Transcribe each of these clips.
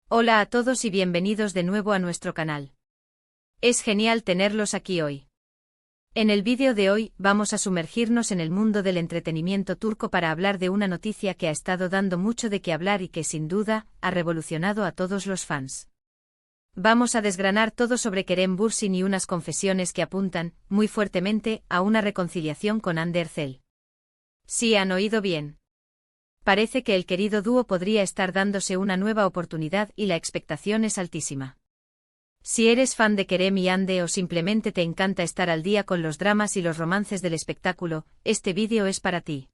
Hola a todos y bienvenidos de nuevo a nuestro canal. Es genial tenerlos aquí hoy. En el vídeo de hoy vamos a sumergirnos en el mundo del entretenimiento turco para hablar de una noticia que ha estado dando mucho de qué hablar y que sin duda ha revolucionado a todos los fans. Vamos a desgranar todo sobre Kerem Bürsin y unas confesiones que apuntan, muy fuertemente, a una reconciliación con Hande Erçel. Sí han oído bien. Parece que el querido dúo podría estar dándose una nueva oportunidad y la expectación es altísima. Si eres fan de Kerem y Hande o simplemente te encanta estar al día con los dramas y los romances del espectáculo, este vídeo es para ti.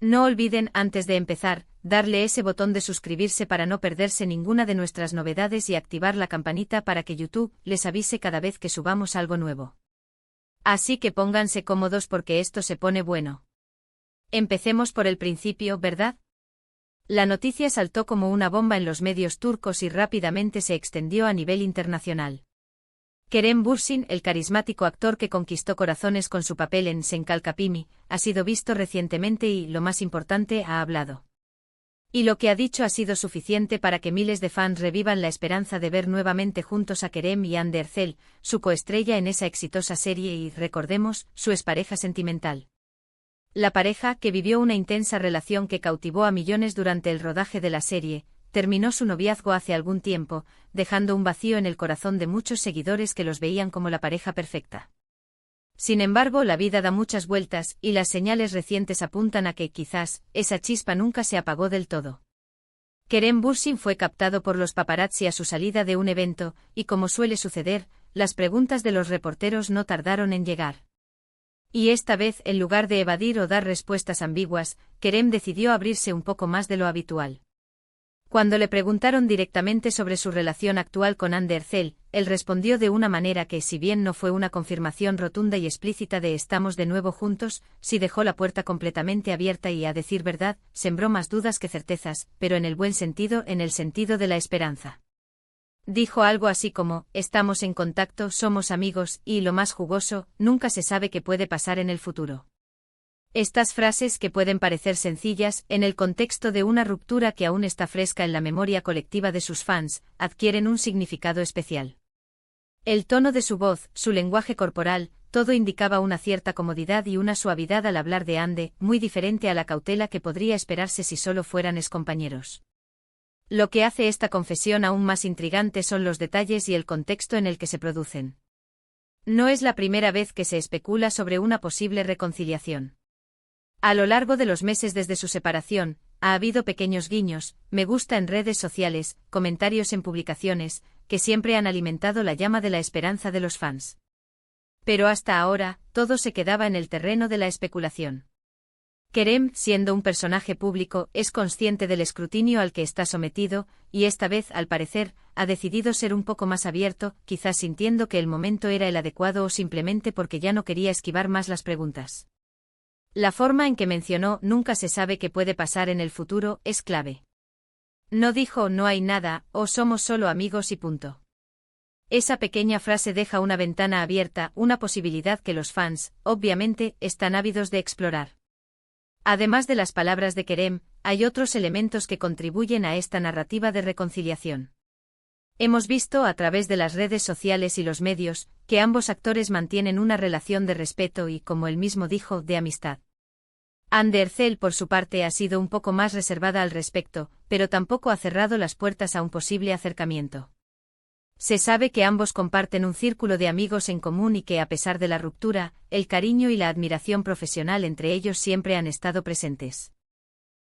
No olviden, antes de empezar, darle ese botón de suscribirse para no perderse ninguna de nuestras novedades y activar la campanita para que YouTube les avise cada vez que subamos algo nuevo. Así que pónganse cómodos porque esto se pone bueno. Empecemos por el principio, ¿verdad? La noticia saltó como una bomba en los medios turcos y rápidamente se extendió a nivel internacional. Kerem Bürsin, el carismático actor que conquistó corazones con su papel en Sen Kalkapimi, ha sido visto recientemente y, lo más importante, ha hablado. Y lo que ha dicho ha sido suficiente para que miles de fans revivan la esperanza de ver nuevamente juntos a Kerem y Hande Erçel, su coestrella en esa exitosa serie y, recordemos, su expareja sentimental. La pareja, que vivió una intensa relación que cautivó a millones durante el rodaje de la serie, terminó su noviazgo hace algún tiempo, dejando un vacío en el corazón de muchos seguidores que los veían como la pareja perfecta. Sin embargo, la vida da muchas vueltas, y las señales recientes apuntan a que, quizás, esa chispa nunca se apagó del todo. Kerem Bürsin fue captado por los paparazzi a su salida de un evento, y como suele suceder, las preguntas de los reporteros no tardaron en llegar. Y esta vez, en lugar de evadir o dar respuestas ambiguas, Kerem decidió abrirse un poco más de lo habitual. Cuando le preguntaron directamente sobre su relación actual con Hande Erçel, él respondió de una manera que, si bien no fue una confirmación rotunda y explícita de estamos de nuevo juntos, sí dejó la puerta completamente abierta y, a decir verdad, sembró más dudas que certezas, pero en el buen sentido, en el sentido de la esperanza. Dijo algo así como, estamos en contacto, somos amigos, y lo más jugoso, nunca se sabe qué puede pasar en el futuro. Estas frases, que pueden parecer sencillas, en el contexto de una ruptura que aún está fresca en la memoria colectiva de sus fans, adquieren un significado especial. El tono de su voz, su lenguaje corporal, todo indicaba una cierta comodidad y una suavidad al hablar de Hande, muy diferente a la cautela que podría esperarse si solo fueran excompañeros. Lo que hace esta confesión aún más intrigante son los detalles y el contexto en el que se producen. No es la primera vez que se especula sobre una posible reconciliación. A lo largo de los meses desde su separación, ha habido pequeños guiños, me gusta en redes sociales, comentarios en publicaciones, que siempre han alimentado la llama de la esperanza de los fans. Pero hasta ahora, todo se quedaba en el terreno de la especulación. Kerem, siendo un personaje público, es consciente del escrutinio al que está sometido, y esta vez, al parecer, ha decidido ser un poco más abierto, quizás sintiendo que el momento era el adecuado o simplemente porque ya no quería esquivar más las preguntas. La forma en que mencionó nunca se sabe qué puede pasar en el futuro es clave. No dijo no hay nada, o somos solo amigos y punto. Esa pequeña frase deja una ventana abierta, una posibilidad que los fans, obviamente, están ávidos de explorar. Además de las palabras de Kerem, hay otros elementos que contribuyen a esta narrativa de reconciliación. Hemos visto a través de las redes sociales y los medios, que ambos actores mantienen una relación de respeto y, como él mismo dijo, de amistad. Hande Erçel, por su parte, ha sido un poco más reservada al respecto, pero tampoco ha cerrado las puertas a un posible acercamiento. Se sabe que ambos comparten un círculo de amigos en común y que, a pesar de la ruptura, el cariño y la admiración profesional entre ellos siempre han estado presentes.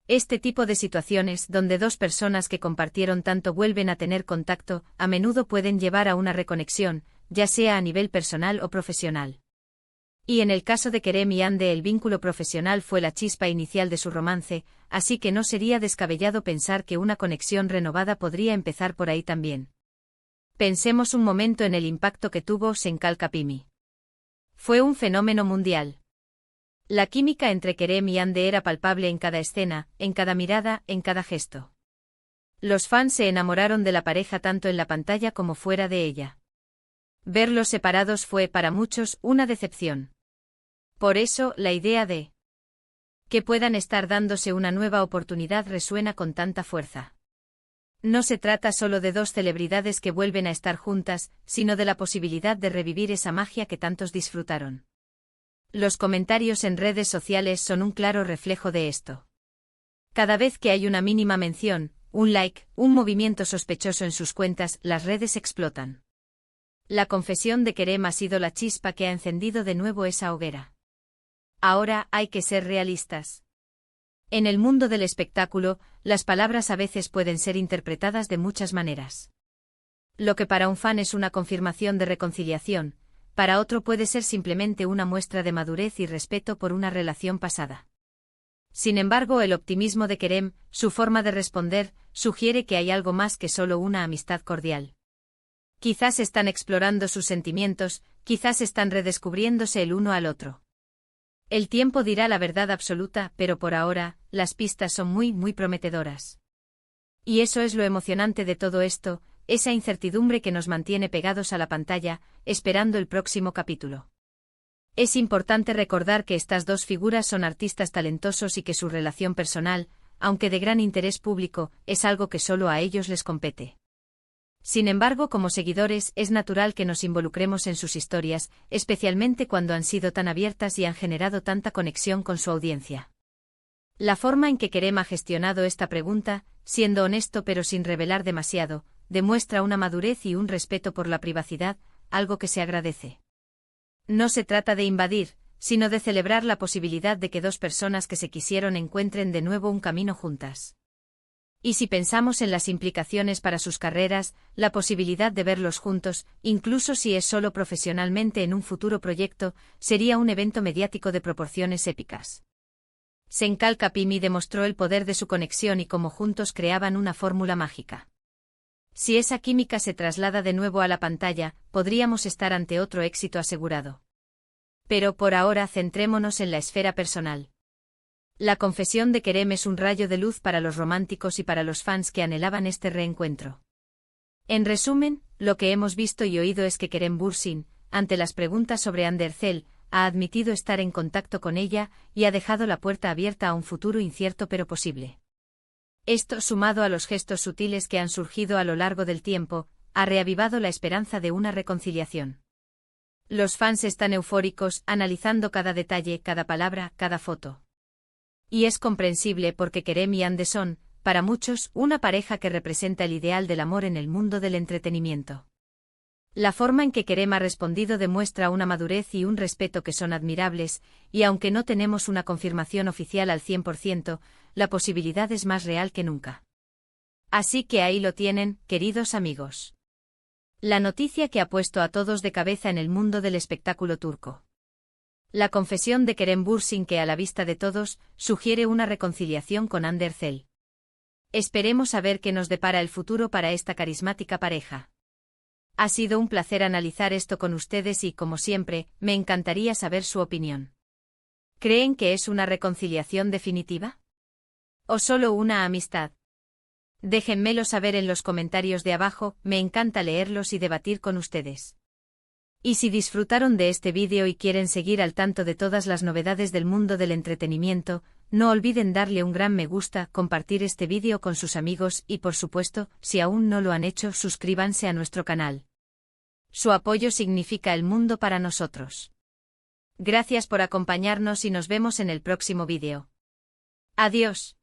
Este tipo de situaciones, donde dos personas que compartieron tanto vuelven a tener contacto, a menudo pueden llevar a una reconexión, ya sea a nivel personal o profesional. Y en el caso de Kerem y Hande, el vínculo profesional fue la chispa inicial de su romance, así que no sería descabellado pensar que una conexión renovada podría empezar por ahí también. Pensemos un momento en el impacto que tuvo Sen Kalkapimi. Fue un fenómeno mundial. La química entre Kerem y Hande era palpable en cada escena, en cada mirada, en cada gesto. Los fans se enamoraron de la pareja tanto en la pantalla como fuera de ella. Verlos separados fue, para muchos, una decepción. Por eso, la idea de que puedan estar dándose una nueva oportunidad resuena con tanta fuerza. No se trata solo de dos celebridades que vuelven a estar juntas, sino de la posibilidad de revivir esa magia que tantos disfrutaron. Los comentarios en redes sociales son un claro reflejo de esto. Cada vez que hay una mínima mención, un like, un movimiento sospechoso en sus cuentas, las redes explotan. La confesión de Kerem ha sido la chispa que ha encendido de nuevo esa hoguera. Ahora hay que ser realistas. En el mundo del espectáculo, las palabras a veces pueden ser interpretadas de muchas maneras. Lo que para un fan es una confirmación de reconciliación, para otro puede ser simplemente una muestra de madurez y respeto por una relación pasada. Sin embargo, el optimismo de Kerem, su forma de responder, sugiere que hay algo más que solo una amistad cordial. Quizás están explorando sus sentimientos, quizás están redescubriéndose el uno al otro. El tiempo dirá la verdad absoluta, pero por ahora, las pistas son muy prometedoras. Y eso es lo emocionante de todo esto, esa incertidumbre que nos mantiene pegados a la pantalla, esperando el próximo capítulo. Es importante recordar que estas dos figuras son artistas talentosos y que su relación personal, aunque de gran interés público, es algo que solo a ellos les compete. Sin embargo, como seguidores, es natural que nos involucremos en sus historias, especialmente cuando han sido tan abiertas y han generado tanta conexión con su audiencia. La forma en que Kerem ha gestionado esta pregunta, siendo honesto pero sin revelar demasiado, demuestra una madurez y un respeto por la privacidad, algo que se agradece. No se trata de invadir, sino de celebrar la posibilidad de que dos personas que se quisieron encuentren de nuevo un camino juntas. Y si pensamos en las implicaciones para sus carreras, la posibilidad de verlos juntos, incluso si es solo profesionalmente en un futuro proyecto, sería un evento mediático de proporciones épicas. Senkal Kapimi demostró el poder de su conexión y cómo juntos creaban una fórmula mágica. Si esa química se traslada de nuevo a la pantalla, podríamos estar ante otro éxito asegurado. Pero por ahora centrémonos en la esfera personal. La confesión de Kerem es un rayo de luz para los románticos y para los fans que anhelaban este reencuentro. En resumen, lo que hemos visto y oído es que Kerem Bürsin, ante las preguntas sobre Andercel, ha admitido estar en contacto con ella y ha dejado la puerta abierta a un futuro incierto pero posible. Esto, sumado a los gestos sutiles que han surgido a lo largo del tiempo, ha reavivado la esperanza de una reconciliación. Los fans están eufóricos, analizando cada detalle, cada palabra, cada foto. Y es comprensible porque Kerem y Ande son, para muchos, una pareja que representa el ideal del amor en el mundo del entretenimiento. La forma en que Kerem ha respondido demuestra una madurez y un respeto que son admirables, y aunque no tenemos una confirmación oficial al 100%, la posibilidad es más real que nunca. Así que ahí lo tienen, queridos amigos. La noticia que ha puesto a todos de cabeza en el mundo del espectáculo turco. La confesión de Kerem Bürsin que a la vista de todos, sugiere una reconciliación con Andercel. Esperemos a ver qué nos depara el futuro para esta carismática pareja. Ha sido un placer analizar esto con ustedes y, como siempre, me encantaría saber su opinión. ¿Creen que es una reconciliación definitiva? ¿O solo una amistad? Déjenmelo saber en los comentarios de abajo, me encanta leerlos y debatir con ustedes. Y si disfrutaron de este vídeo y quieren seguir al tanto de todas las novedades del mundo del entretenimiento, no olviden darle un gran me gusta, compartir este vídeo con sus amigos y, por supuesto, si aún no lo han hecho, suscríbanse a nuestro canal. Su apoyo significa el mundo para nosotros. Gracias por acompañarnos y nos vemos en el próximo vídeo. Adiós.